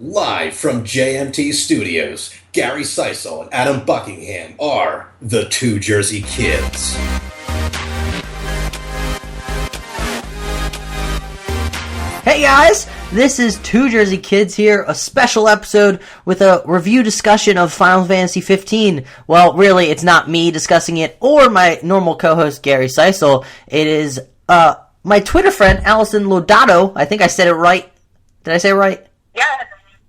Live from JMT Studios, Gary Seisel and Adam Buckingham are the Two Jersey Kids. Hey guys, this is Two Jersey Kids here, a special episode with a review discussion of Final Fantasy 15. Well, really, it's not me discussing it or my normal co-host Gary Seisel. It is my Twitter friend Allison Lodato. I think I said it right. Did I say it right?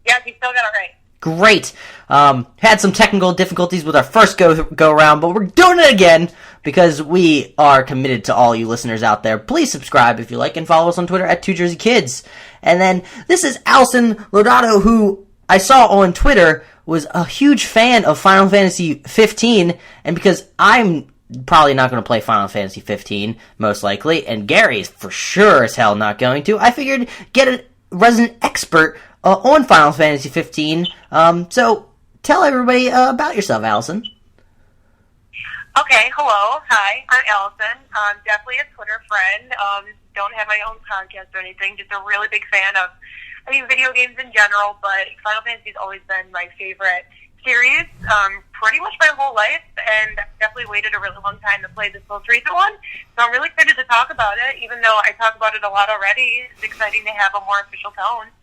Yes, you still got it right. Great. Had some technical difficulties with our first go around, but we're doing it again because we are committed to all you listeners out there. Please subscribe if you like and follow us on Twitter at 2JerseyKids. And then this is Allison Lodato, who I saw on Twitter was a huge fan of Final Fantasy 15, and because I'm probably not going to play Final Fantasy 15, most likely, and Gary's for sure as hell not going to, I figured get a resident expert on Final Fantasy 15. So tell everybody about yourself, Allison. Okay, hello, hi, I'm Allison. I'm definitely a Twitter friend. Don't have my own podcast or anything, just a really big fan of, video games in general, but Final Fantasy's always been my favorite series, pretty much my whole life, and I've definitely waited a really long time to play this most recent one, so I'm really excited to talk about it, even though I talk about it a lot already. It's exciting to have a more official tone.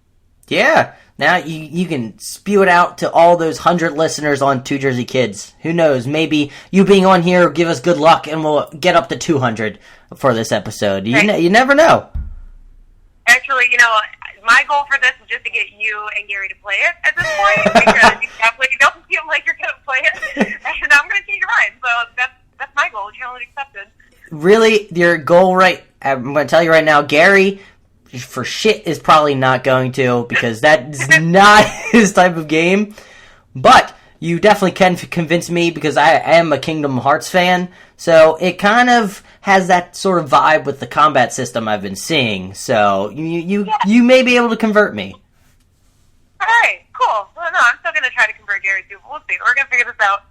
Yeah, now you can spew it out to all those 100 listeners on Two Jersey Kids. Who knows, maybe you being on here will give us good luck and we'll get up to 200 for this episode. You never know. Actually, my goal for this is just to get you and Gary to play it at this point, because you definitely don't seem like you're going to play it, and I'm going to change your mind, so that's my goal. Challenge accepted. Really, your goal, right? I'm going to tell you right now, Gary for shit is probably not going to, because that's not his type of game. But you definitely can convince me, because I am a Kingdom Hearts fan, so it kind of has that sort of vibe with the combat system I've been seeing. So you may be able to convert me. All right, cool. Well, no, I'm still going to try to convert Gary too. We'll see. We're going to figure this out.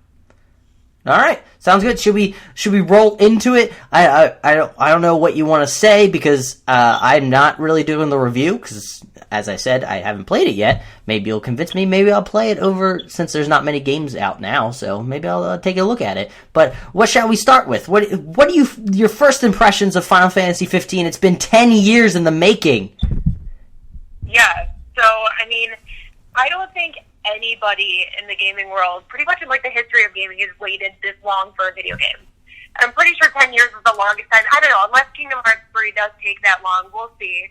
All right, sounds good. Should we roll into it? I don't know what you want to say, because I'm not really doing the review, because as I said, I haven't played it yet. Maybe you'll convince me. Maybe I'll play it over, since there's not many games out now. So maybe I'll take a look at it. But what shall we start with? What are your first impressions of Final Fantasy 15? It's been 10 years in the making. Yeah. So I don't think anybody in the gaming world, pretty much in the history of gaming, has waited this long for a video game. I'm pretty sure 10 years is the longest time. I don't know, unless Kingdom Hearts 3 does take that long, we'll see.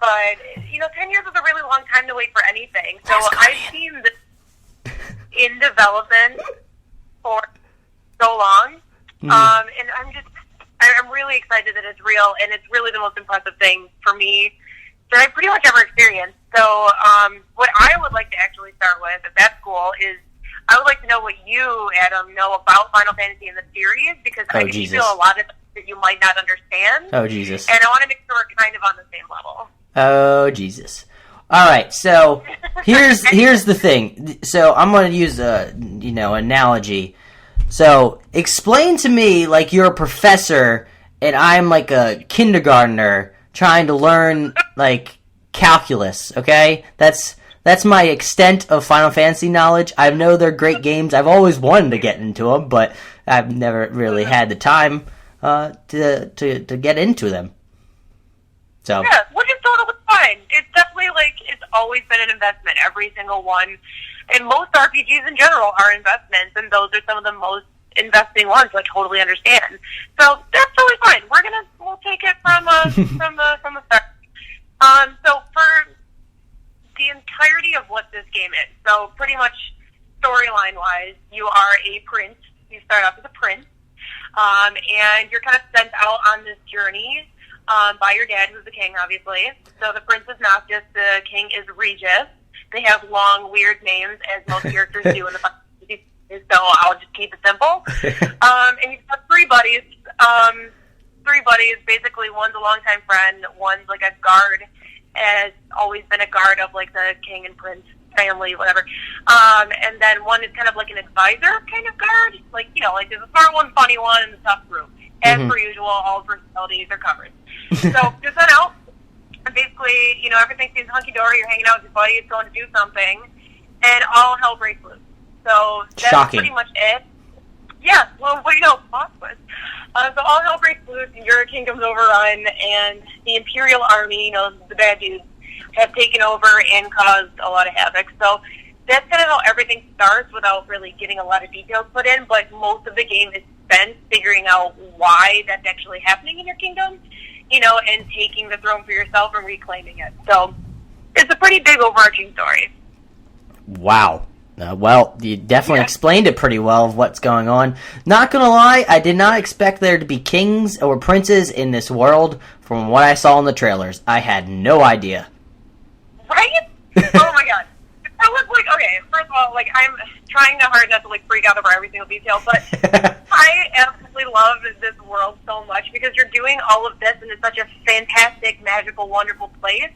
But 10 years is a really long time to wait for anything. So I've seen this in development for so long, and I'm really excited that it's real, and it's really the most impressive thing for me that I pretty much ever experienced. So what I would like to actually start with, if that's cool, is I would like to know what you, Adam, know about Final Fantasy in the series, because I think you feel a lot of things that you might not understand. Oh, Jesus. And I want to make sure we're kind of on the same level. Oh, Jesus. All right, so here's the thing. So I'm going to use a analogy. So explain to me like you're a professor and I'm like a kindergartner trying to learn calculus, okay? That's my extent of Final Fantasy knowledge. I know they're great games. I've always wanted to get into them, but I've never really had the time to get into them. So yeah, which is totally fine. It's definitely it's always been an investment. Every single one, and most RPGs in general are investments, and those are some of the most investing ones. So I totally understand. So that's totally fine. We'll take it from the start. So for the entirety of what this game is, so pretty much storyline-wise, you are a prince. You start off as a prince, and you're kind of sent out on this journey by your dad, who's the king, obviously. So the prince is Noctis, the king is Regis. They have long, weird names, as most characters do in the Final Fantasy series, so I'll just keep it simple. And you've got three buddies. Basically, one's a longtime friend, one's like a guard, has always been a guard of the king and prince family, whatever. And then one is kind of like an advisor kind of guard. There's a smart one, funny one, and the tough group. As per usual, all personalities are covered. So you're sent out, And basically, everything seems hunky-dory, you're hanging out with your buddy, it's going to do something, and all hell breaks loose. So that's Shocking. pretty much it. Yeah, well, what do you know? Plot twist. So all hell breaks loose, and your kingdom's overrun, and the Imperial Army, the bad dudes, have taken over and caused a lot of havoc. So that's kind of how everything starts without really getting a lot of details put in, but most of the game is spent figuring out why that's actually happening in your kingdom, and taking the throne for yourself and reclaiming it. So it's a pretty big overarching story. Wow. Well, you definitely explained it pretty well of what's going on. Not gonna lie, I did not expect there to be kings or princes in this world from what I saw in the trailers. I had no idea. Right? Oh my god. I was like, okay, first of all, I'm trying hard not to freak out over every single detail, but I absolutely love this world so much because you're doing all of this and it's such a fantastic, magical, wonderful place,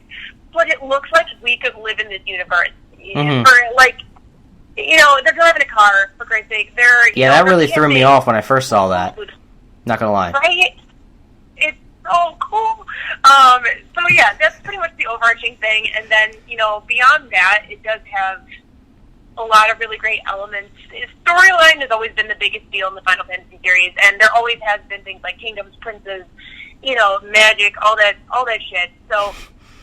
but it looks like we could live in this universe. They're driving a car, for Christ's sake. That really threw me off when I first saw that. Not gonna lie. Right? It's so cool. So yeah, that's pretty much the overarching thing. And then, beyond that, it does have a lot of really great elements. Storyline has always been the biggest deal in the Final Fantasy series, and there always has been things like kingdoms, princes, magic, all that shit. So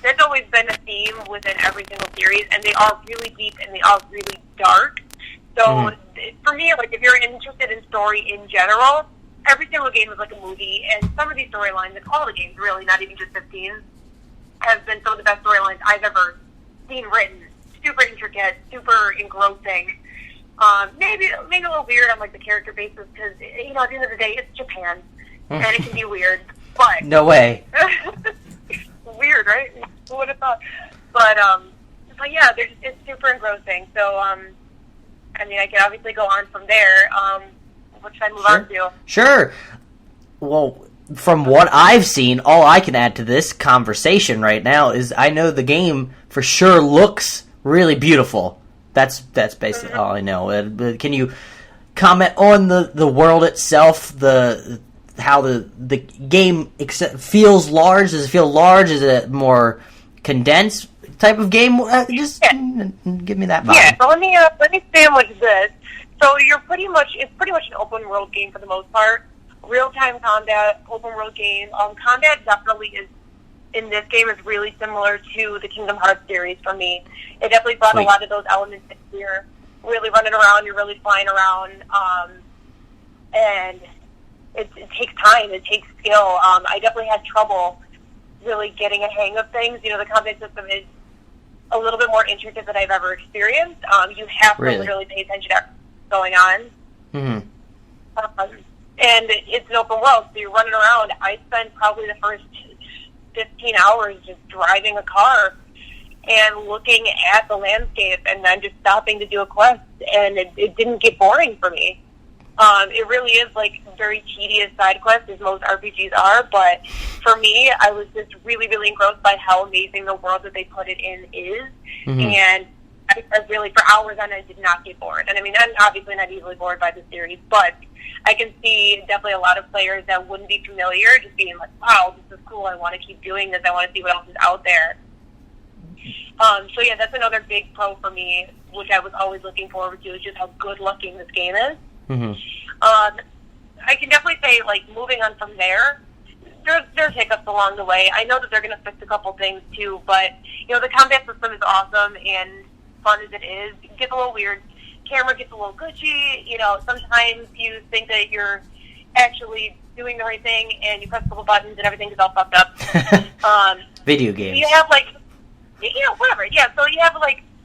that's always been a theme within every single series, and they are really deep and they are really dark. So for me, if you're interested in story in general, every single game is like a movie, and some of these storylines, and all the games really, not even just 15, have been some of the best storylines I've ever seen written. Super intricate, super engrossing. Maybe a little weird on the character basis because, at the end of the day, it's Japan, and it can be weird. But no way. Weird, right? Who would have thought? But yeah, it's super engrossing. So, I could obviously go on from there. What should I move on to? Sure. Well, from what I've seen, all I can add to this conversation right now is I know the game for sure looks really beautiful. That's basically all I know. Can you comment on the world itself, how the game feels large? Does it feel large? Is it more condensed type of game? Just give me that vibe. Yeah, so let me sandwich this. So it's pretty much an open world game for the most part. Real-time combat, open world game. Combat definitely is, in this game, is really similar to the Kingdom Hearts series for me. It definitely brought a lot of those elements in here. Really running around, you're really flying around, and it takes time, it takes skill. I definitely had trouble really getting a hang of things. The combat system is a little bit more intricate than I've ever experienced. You have to literally pay attention to what's going on. Mm-hmm. And it's an open world, so you're running around. I spent probably the first 15 hours just driving a car and looking at the landscape and then just stopping to do a quest, and it didn't get boring for me. It really is very tedious side quests, as most RPGs are, but for me, I was just really, really engrossed by how amazing the world that they put it in is, and I really, for hours on, I did not get bored. And I'm obviously not easily bored by the series, but I can see definitely a lot of players that wouldn't be familiar just being like, wow, this is cool, I want to keep doing this, I want to see what else is out there. So yeah, that's another big pro for me, which I was always looking forward to, is just how good looking this game is. I can definitely say, moving on from there, there's hiccups along the way. I know that they're going to fix a couple things too, but the combat system is awesome, and fun as it is, it gets a little weird. Camera gets a little glitchy. Sometimes you think that you're actually doing the right thing, and you press a couple buttons, and everything is all fucked up. Video games. You have whatever. Yeah. So you have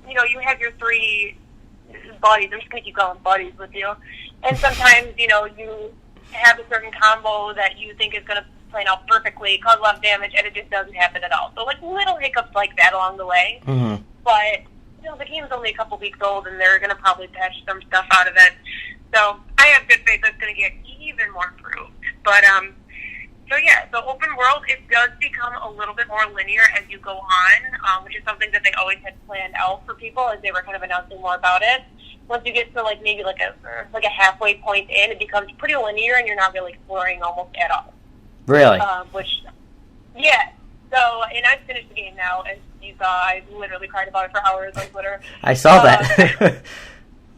you have your three buddies. I'm just gonna keep calling buddies with you. And sometimes you have a certain combo that you think is gonna play out perfectly, cause a lot of damage, and it just doesn't happen at all. So little hiccups like that along the way. Mm-hmm. But the game's only a couple weeks old, and they're going to probably patch some stuff out of it. So I have good faith that it's going to get even more improved. But, so open world, it does become a little bit more linear as you go on, which is something that they always had planned out for people as they were kind of announcing more about it. Once you get to, maybe a halfway point in, it becomes pretty linear, and you're not really exploring almost at all. Really? So, and I've finished the game now, as you saw. I literally cried about it for hours on Twitter. I saw that.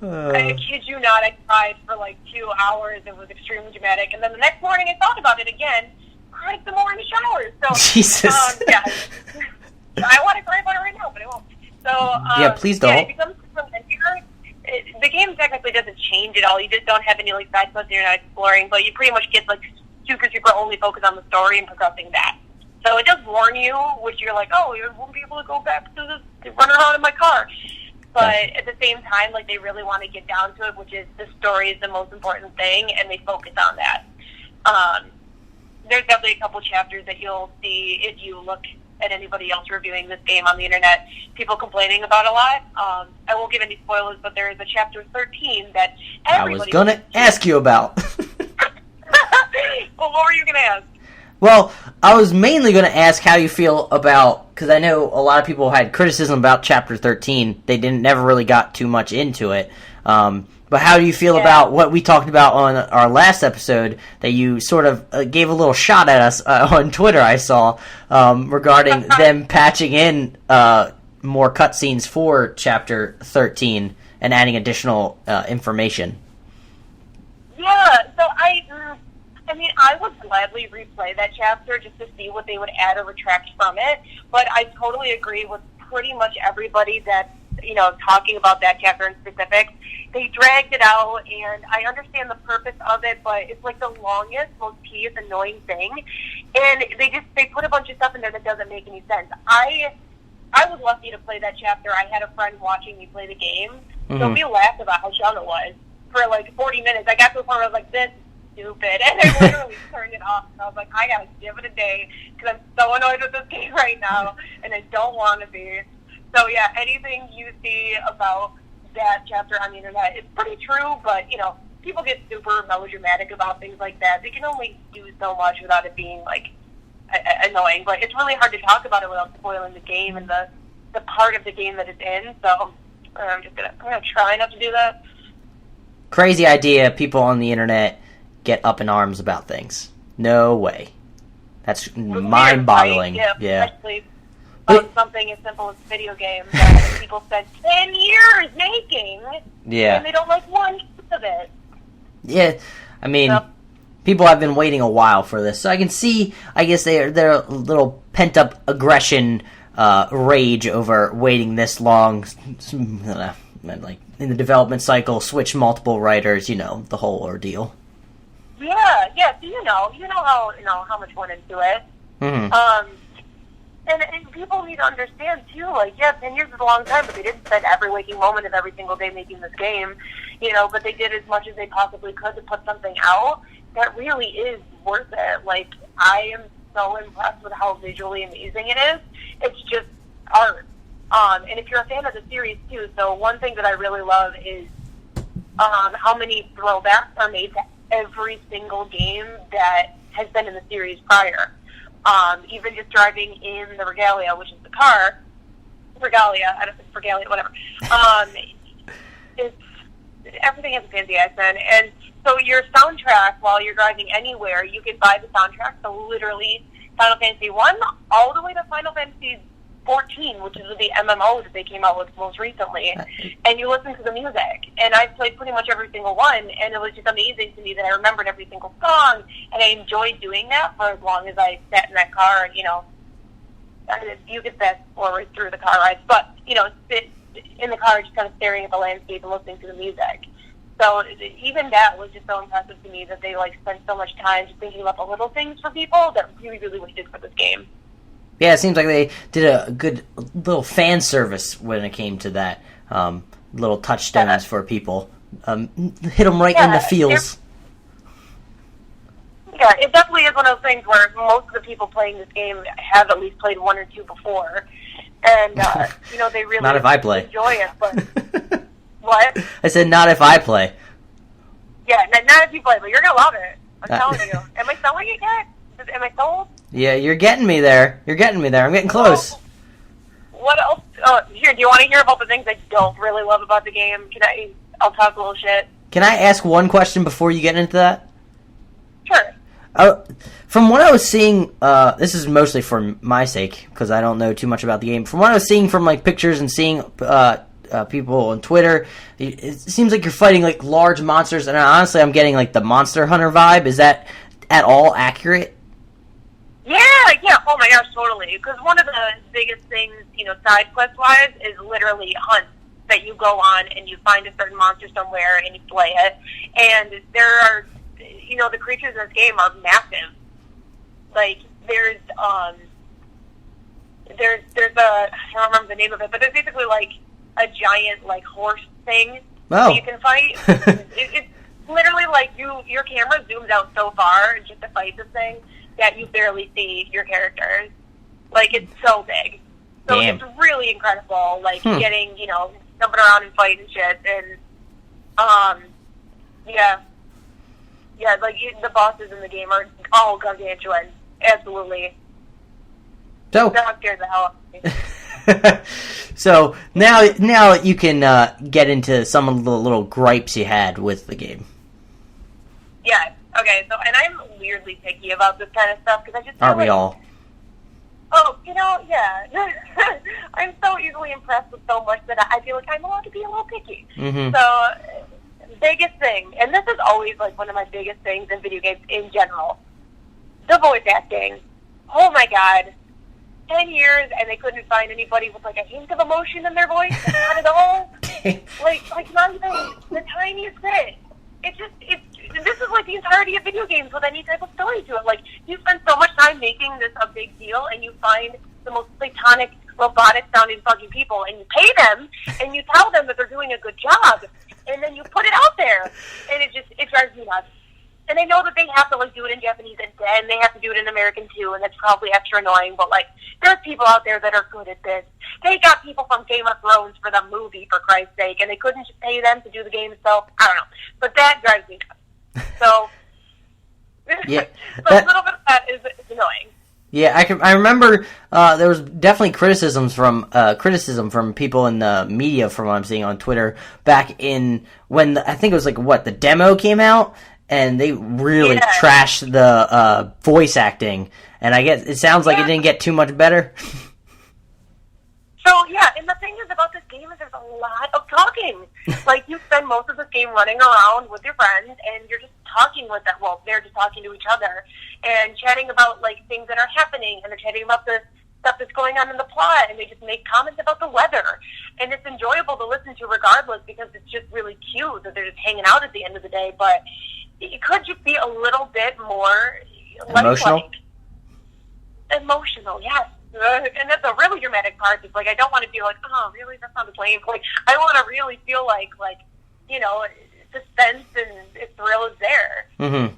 I kid you not, I cried for like 2 hours. It was extremely dramatic. And then the next morning I thought about it again, cried some more in the shower. So, Jesus. Yeah. I want to cry about it right now, but I won't. So, yeah, please don't. Yeah, it becomes linear. The game technically doesn't change at all. You just don't have any like side quests you're not exploring, but you pretty much get like super only focus on the story and progressing that. So it does warn you, which you're like, oh, you won't be able to go back to run around in my car. But at the same time, like, they really want to get down to it, which is the story is the most important thing, and they focus on that. There's definitely a couple chapters that you'll see if you look at anybody else reviewing this game on the internet, people complaining about a lot. I won't give any spoilers, but there is a chapter 13 that everybody... I was going to ask you about. Well, what were you going to ask? Well, I was mainly going to ask how you feel about, because I know a lot of people had criticism about Chapter 13. They never really got too much into it. But how do you feel about what we talked about on our last episode that you sort of gave a little shot at us on Twitter, I saw, regarding them patching in more cutscenes for Chapter 13 and adding additional information? Yeah, so I mean, I would gladly replay that chapter just to see what they would add or retract from it, but I totally agree with pretty much everybody that's, talking about that chapter in specific. They dragged it out, and I understand the purpose of it, but it's like the longest, most tedious, annoying thing, and they put a bunch of stuff in there that doesn't make any sense. I was lucky to play that chapter. I had a friend watching me play the game, so we laughed about how dumb it was for like 40 minutes. I got to the point where I was like, this stupid, and I literally turned it off, and I was like, I gotta give it a day, because I'm so annoyed with this game right now, and I don't want to be. So yeah, anything you see about that chapter on the internet, it's pretty true, but, people get super melodramatic about things like that. They can only do so much without it being, like, annoying, but it's really hard to talk about it without spoiling the game and the part of the game that it's in, so I'm gonna try not to do that. Crazy idea, people on the internet get up in arms about things. No way. That's mind-boggling. Right? Yeah. Especially something as simple as video games that people spent 10 years making, and they don't like one piece of it. Yeah, I mean, people have been waiting a while for this, so I can see, I guess, their little pent-up aggression, rage over waiting this long, like, in the development cycle, switch multiple writers, the whole ordeal. Yeah, so you know how much went into it. Mm-hmm. And people need to understand, too, 10 years is a long time, but they didn't spend every waking moment of every single day making this game, but they did as much as they possibly could to put something out that really is worth it. Like, I am so impressed with how visually amazing it is. It's just art. And if you're a fan of the series, too, so one thing that I really love is how many throwbacks are made to every single game that has been in the series prior. Even just driving in the Regalia, which is the car, Regalia, I don't think Regalia, whatever. Everything has a fancy accent, and so your soundtrack while you're driving anywhere, you can buy the soundtrack. So literally, Final Fantasy 1 all the way to Final Fantasy 14, which is the MMO that they came out with most recently, and you listen to the music. And I've played pretty much every single one, and it was just amazing to me that I remembered every single song, and I enjoyed doing that for as long as I sat in that car. You get fast forward through the car rides, but sit in the car just kind of staring at the landscape and listening to the music. So even that was just so impressive to me that they spent so much time just thinking about the little things for people that really, really waited for this game. Yeah, it seems like they did a good little fan service when it came to that. Little touchstones for people. Hit them right in the feels. Yeah, it definitely is one of those things where most of the people playing this game have at least played one or two before. And, they really not if I play. Enjoy it. But what? I said not if I play. Yeah, not if you play, but you're going to love it. I'm telling you. Am I selling it yet? Am I sold? Yeah, you're getting me there. I'm getting close. What else? Here, do you want to hear about the things I don't really love about the game? I'll talk a little shit. Can I ask one question before you get into that? Sure. From what I was seeing, this is mostly for my sake because I don't know too much about the game. From what I was seeing from like pictures and seeing people on Twitter, it seems like you're fighting like large monsters, and honestly, I'm getting like the Monster Hunter vibe. Is that at all accurate? Yeah. Oh my gosh, totally. Because one of the biggest things, side quest wise, is literally hunts that you go on and you find a certain monster somewhere and you slay it. And there are, the creatures in this game are massive. Like there's a, I don't remember the name of it, but there's basically like a giant like horse thing that you can fight. It's literally like your camera zooms out so far just to fight this thing that you barely see your characters. Like it's so big. So It's really incredible, like getting, jumping around and fighting shit and like the bosses in the game are all gargantuan. Absolutely. So that scared the hell out of me. So now you can get into some of the little gripes you had with the game. Yeah. Okay. So, and I'm weirdly picky about this kind of stuff because I just feel Aren't we all? Oh, yeah. I'm so easily impressed with so much that I feel like I'm allowed to be a little picky. Mm-hmm. So, biggest thing, and this is always like one of my biggest things in video games in general, the voice acting. Oh my god. 10 years and they couldn't find anybody with like a hint of emotion in their voice, not at all. like not even the tiniest bit. This is like the entirety of video games with any type of story to it. Like, you spend so much time making this a big deal, and you find the most platonic, robotic-sounding fucking people, and you pay them, and you tell them that they're doing a good job, and then you put it out there, and it drives me nuts. And I know that they have to like do it in Japanese, and they have to do it in American too, and that's probably extra annoying. But like, there's people out there that are good at this. They got people from Game of Thrones for the movie, for Christ's sake, and they couldn't just pay them to do the game itself. I don't know, but that drives me nuts. So, yeah, so a little bit of that is annoying. Yeah, I remember there was definitely criticism from people in the media, from what I'm seeing on Twitter, back in when I think it was like the demo came out. And they really trashed the voice acting, and I guess it sounds like it didn't get too much better. So and the thing is about this game is there's a lot of talking. Like, you spend most of this game running around with your friends, and you're just talking with them. Well, they're just talking to each other and chatting about like things that are happening, and they're chatting about the stuff that's going on in the plot, and they just make comments about the weather, and it's enjoyable to listen to regardless because it's just really cute that they're just hanging out at the end of the day, but. It could just be a little bit more emotional. Emotional, yes. And that's a really dramatic part. It's like I don't want to be like, oh, really? That sounded lame. Like I want to really feel like suspense and thrill is there. Mm-hmm.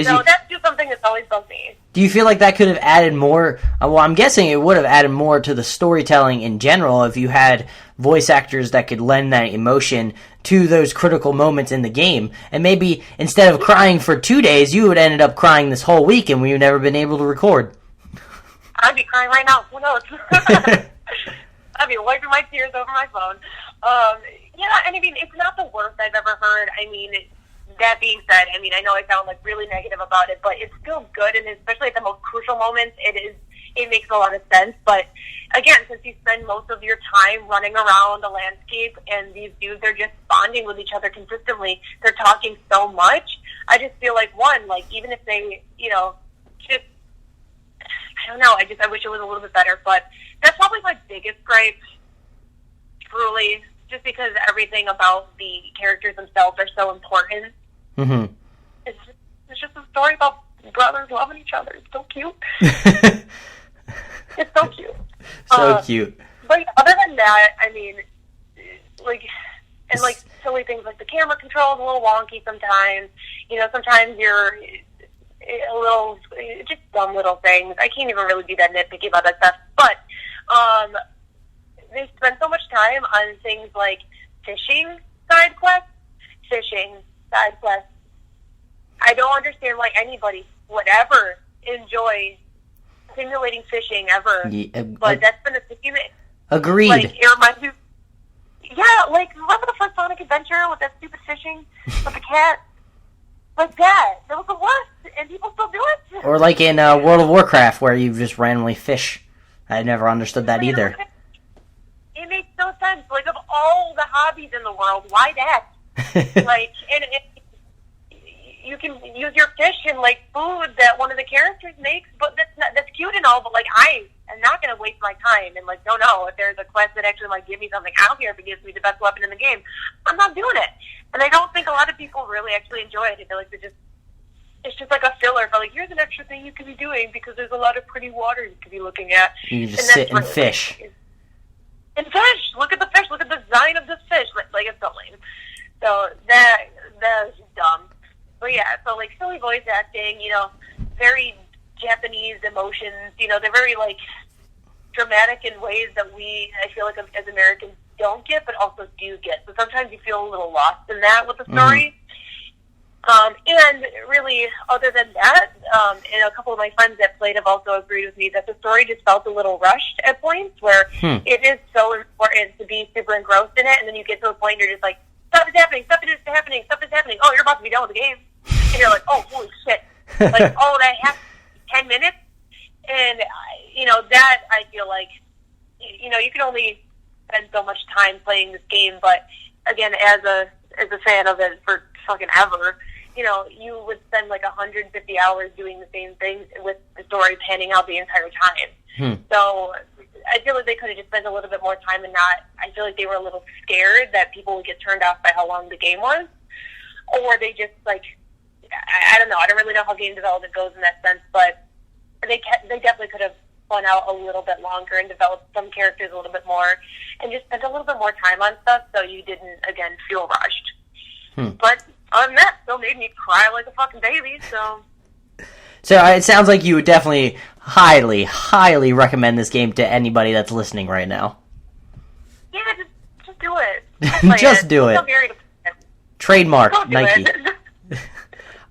So that's just something that's always bugged me. Do you feel like that could have added more? Well, I'm guessing it would have added more to the storytelling in general if you had voice actors that could lend that emotion to those critical moments in the game. And maybe instead of crying for 2 days, you would have ended up crying this whole week and we've never been able to record. I'd be crying right now. Who knows? I'd be wiping my tears over my phone. And I mean, it's not the worst I've ever heard. I mean, that being said, I mean, I know I sound like really negative about it, but it's still good, and especially at the most crucial moments, it makes a lot of sense. But again, since you spend most of your time running around the landscape, and these dudes are just bonding with each other consistently, they're talking so much. I just feel like even if they, just I don't know. I wish it was a little bit better, but that's probably my biggest gripe, truly, just because everything about the characters themselves are so important. Mm-hmm. It's just a story about brothers loving each other. It's so cute. It's so cute. Cute. But other than that, I mean, silly things like the camera control is a little wonky sometimes. Sometimes you're a little, just dumb little things. I can't even really be that nitpicky about that stuff. But they spend so much time on things like fishing side quests. I don't understand why anybody would ever enjoy simulating fishing ever. But that's been a thing. Agreed. It reminds me. Yeah, remember the first Sonic Adventure with that stupid fishing with the cat? Like that. That was the worst. and people still do it. Or like in World of Warcraft, where you just randomly fish. I never understood that either. It makes no sense. Like, of all the hobbies in the world, why that? Like, and you can use your fish in, like, food that one of the characters makes, but that's cute and all, but, like, I am not going to waste my time and, like, don't know if there's a quest that actually, like, give me something. I don't care if it gives me the best weapon in the game. I'm not doing it. And I don't think a lot of people really actually enjoy it. I feel like it's just like a filler for, like, here's an extra thing you could be doing because there's a lot of pretty water you could be looking at. You just sit and fish. And fish! Look at the fish! Look at the design of this fish! Like, it's so lame. So, that is dumb. But yeah, so, like, silly voice acting, you know, very Japanese emotions, you know, they're very, like, dramatic in ways that I feel like, as Americans don't get, but also do get. So sometimes you feel a little lost in that with the story. And really, other than that, and a couple of my friends that played have also agreed with me that the story just felt a little rushed at points, where it is so important to be super engrossed in it, and then you get to a point where you're just like, stuff is happening, stuff is happening, oh, you're about to be done with the game. And you're like, oh, holy shit. Like, oh, that happened 10 minutes? And, you know, that I feel like, you know, you can only spend so much time playing this game, but, again, as a fan of it for fucking ever, you know, you would spend like 150 hours doing the same things with the story panning out the entire time. So I feel like they could have just spent a little bit more time and not, I feel like they were a little scared that people would get turned off by how long the game was. Or they just, like, I don't know. I don't really know how game development goes in that sense, but they definitely could have spun out a little bit longer and developed some characters a little bit more and just spent a little bit more time on stuff so you didn't, again, feel rushed. But other than that, still made me cry like a fucking baby, so... So it sounds like you would definitely highly, highly recommend this game to anybody that's listening right now. Yeah, just do it. Just do it. Trademark, Nike.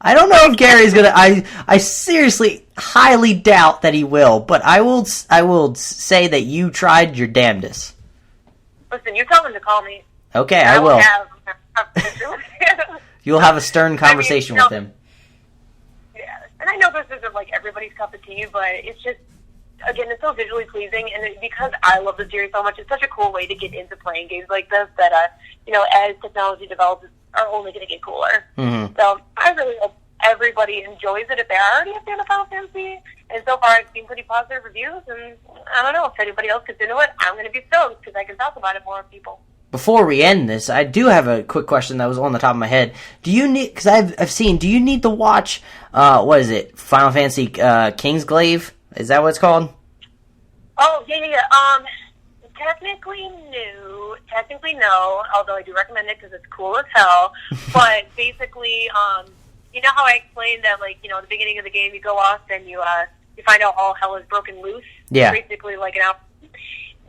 I don't know if Gary's gonna... I seriously, highly doubt that he will, but I will say that you tried your damnedest. Listen, you tell him to call me. Okay, I will. You'll have a stern conversation with him. Yeah, and I know this isn't like everybody's cup of tea, but it's just, again, it's so visually pleasing, and because I love the series so much, it's such a cool way to get into playing games like this that, you know, as technology develops, are only going to get cooler. So I really hope everybody enjoys it if they are already a fan of Final Fantasy, and so far I've seen pretty positive reviews, and I don't know, if anybody else gets into it, I'm going to be stoked, because I can talk about it more with people. Before we end this, I do have a quick question that was on the top of my head. Do you need, because I've seen, do you need to watch, what is it, Final Fantasy Kingsglaive? Is that what it's called? Oh, yeah. Technically no, although I do recommend it because it's cool as hell. But basically, you know how I explained that, like, you know, at the beginning of the game you go off and you find out all hell is broken loose? Yeah. Basically, like,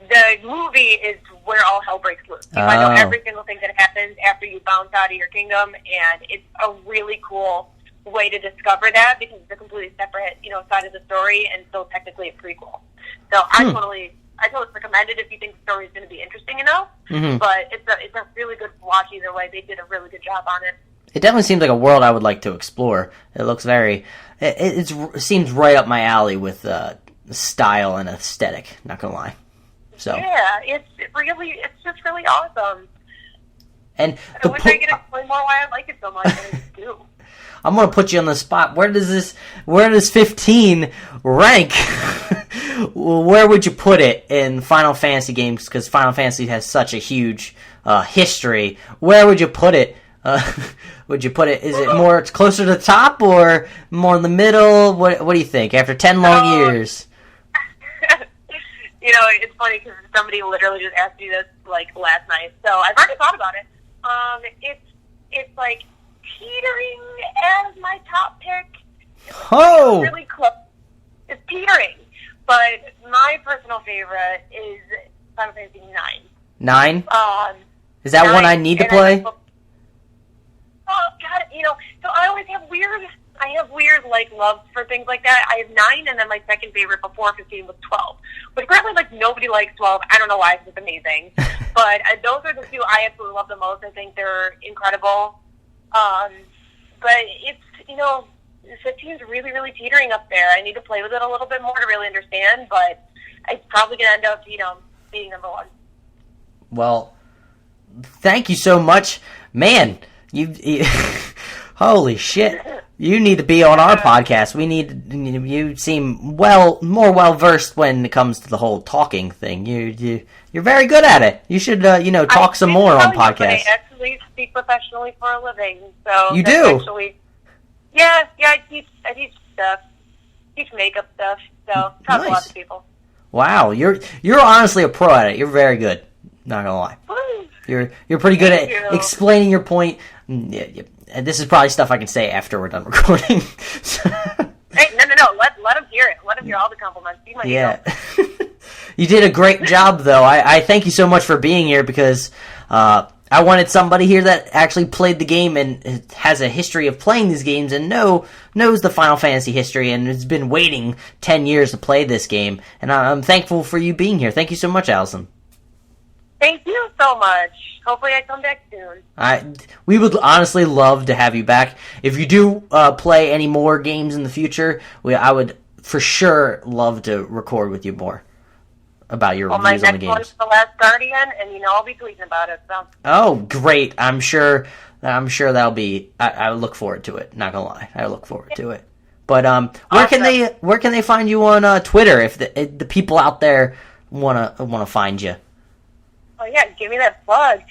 the movie is where all hell breaks loose. You find out every single thing that happens after you bounce out of your kingdom, and it's a really cool way to discover that because it's a completely separate, you know, side of the story, and still technically a prequel. So I totally recommend it if you think the story is going to be interesting enough. But it's a really good watch either way. They did a really good job on it. It definitely seems like a world I would like to explore. It looks very... It seems right up my alley with style and aesthetic, not gonna lie. So yeah, it's just really awesome. And I wish I could explain more why I like it so much, and I just do. I'm gonna put you on the spot. Where does 15 rank? Where would you put it in Final Fantasy games? Because Final Fantasy has such a huge history. Where would you put it? Would you put it? Is it more closer to the top or more in the middle? What do you think? After 10 long years. You know, it's funny because somebody literally just asked me this like last night, so I've already thought about it. It's like teetering as my top pick. It's really close. It's teetering, but my personal favorite is Final Fantasy 9. 9? Is that 9, one I need to play? Oh God, you know, so I always have weird like love for things like that. I have 9, and then my second favorite before 15 was 12. But apparently, like, nobody likes 12. I don't know why. It's amazing. But those are the two I absolutely love the most. I think they're incredible. But it's, you know, 15 is really, really teetering up there. I need to play with it a little bit more to really understand, but it's probably going to end up, being number one. Well, thank you so much. Man, you holy shit. You need to be on our podcast. You seem more well-versed when it comes to the whole talking thing. You're very good at it. You should, talk some more on podcasts. I actually speak professionally for a living, so... You do? Actually, yeah, I teach stuff. Teach makeup stuff, so talk to lots of people. Wow, you're honestly a pro at it. You're very good. Not gonna lie. Woo. You're pretty good at explaining your point. Yeah. This is probably stuff I can say after we're done recording. Hey, no. Let them hear it. Let them hear all the compliments. Yeah. You did a great job, though. I thank you so much for being here because I wanted somebody here that actually played the game and has a history of playing these games and knows the Final Fantasy history and has been waiting 10 years to play this game. And I'm thankful for you being here. Thank you so much, Allison. Thank you so much. Hopefully I come back soon. We would honestly love to have you back. If you do play any more games in the future, I would for sure love to record with you more about your reviews on the games. My next one's The Last Guardian, and I'll be tweeting about it. So. Oh, great! I'm sure that'll be. I look forward to it. Not gonna lie, I look forward to it. But where can they find you on Twitter if the people out there wanna find you? Oh, yeah, give me that plug.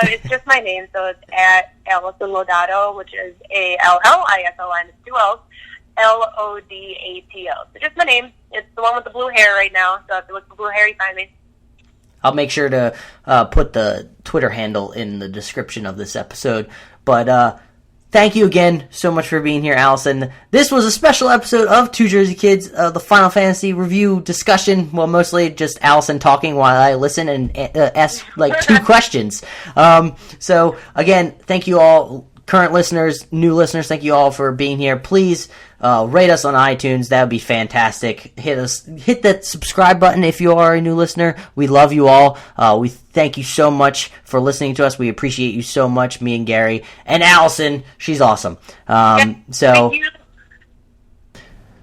It's just my name, so it's at Allison Lodato, which is ALLISON, it's 2 L's, LODATO. So just my name. It's the one with the blue hair right now, so if you look for blue hair, you find me. I'll make sure to put the Twitter handle in the description of this episode. But thank you again so much for being here, Allison. This was a special episode of Two Jersey Kids, the Final Fantasy review discussion. Well, mostly just Allison talking while I listen and ask like 2 questions. So again, thank you all, current listeners, new listeners. Thank you all for being here. Please rate us on iTunes. That would be fantastic. Hit that subscribe button if you are a new listener. We love you all. We thank you so much for listening to us. We appreciate you so much, me and Gary and Allison. She's awesome. Thank you.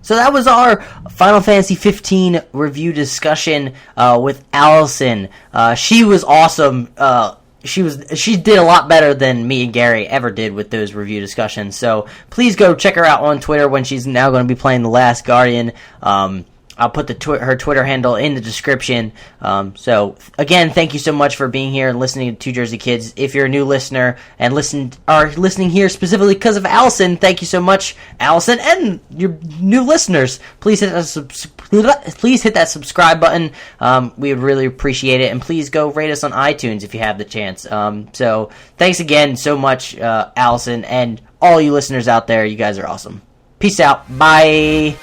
So that was our Final Fantasy 15 review discussion with Allison. She was awesome. She did a lot better than me and Gary ever did with those review discussions. So please go check her out on Twitter when she's now going to be playing The Last Guardian. I'll put her Twitter handle in the description. So again, thank you so much for being here and listening to Two Jersey Kids. If you're a new listener and are listening here specifically because of Allison, thank you so much, Allison, and your new listeners. Please hit that subscribe button. We would really appreciate it, and please go rate us on iTunes if you have the chance. So thanks again so much, Allison, and all you listeners out there. You guys are awesome. Peace out. Bye.